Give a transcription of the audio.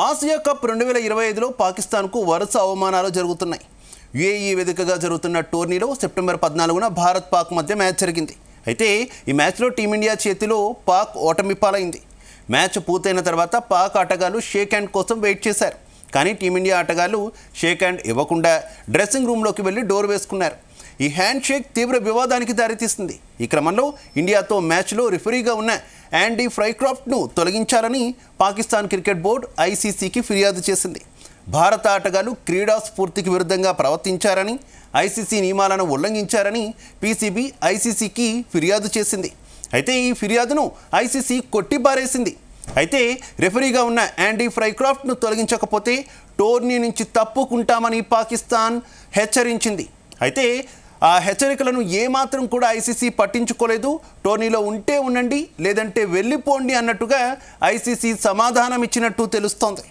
Asia cup 2025లో పాకిస్తాన్కు వరుస అవమానాలు జరుగుతున్నాయి. యుఏఈ వేదికగా జరుగుతున్న టోర్నీలో సెప్టెంబర్ 14న భారత్ పాక్ మధ్య మ్యాచ్ జరిగింది. అయితే ఈ మ్యాచ్లో టీమిండియా చేతిలో పాక్ ఓటమి పాలైంది. మ్యాచ్ పూర్తయిన తర్వాత పాక్ ఆటగాళ్లు షేక్ హ్యాండ్ కోసం వెయిట్ చేశారు. కానీ టీమిండియా ఆటగాళ్లు షేక్ హ్యాండ్ ఇవ్వకుండా డ్రెస్సింగ్ రూమ్లోకి వెళ్ళి డోర్ వేసుకున్నారు. ఈ హ్యాండ్ షేక్ తీవ్ర వివాదానికి దారితీస్తుంది. ఈ క్రమంలో ఇండియాతో మ్యాచ్లో రిఫరీగా ఉన్న యాండీ ఫ్రైక్రాఫ్ట్ను తొలగించాలని పాకిస్తాన్ క్రికెట్ బోర్డు ఐసీసీకి ఫిర్యాదు చేసింది. భారత ఆటగాళ్లు క్రీడా స్ఫూర్తికి విరుద్ధంగా ప్రవర్తించారని, ఐసీసీ నియమాలను ఉల్లంఘించారని పీసీబీ ఐసీసీకి ఫిర్యాదు చేసింది. అయితే ఈ ఫిర్యాదును ఐసీసీ కొట్టిపారేసింది. అయితే రెఫరీగా ఉన్న యాండీ ఫ్రైక్రాఫ్ట్ను తొలగించకపోతే టోర్నీ నుంచి తప్పుకుంటామని పాకిస్తాన్ హెచ్చరించింది. అయితే ఆ హెచ్చరికలను ఏమాత్రం కూడా ఐసీసీ పట్టించుకోలేదు. టోర్నీలో ఉంటే ఉండండి, లేదంటే వెళ్ళిపోండి అన్నట్టుగా ఐసీసీ సమాధానం ఇచ్చినట్టు తెలుస్తోంది.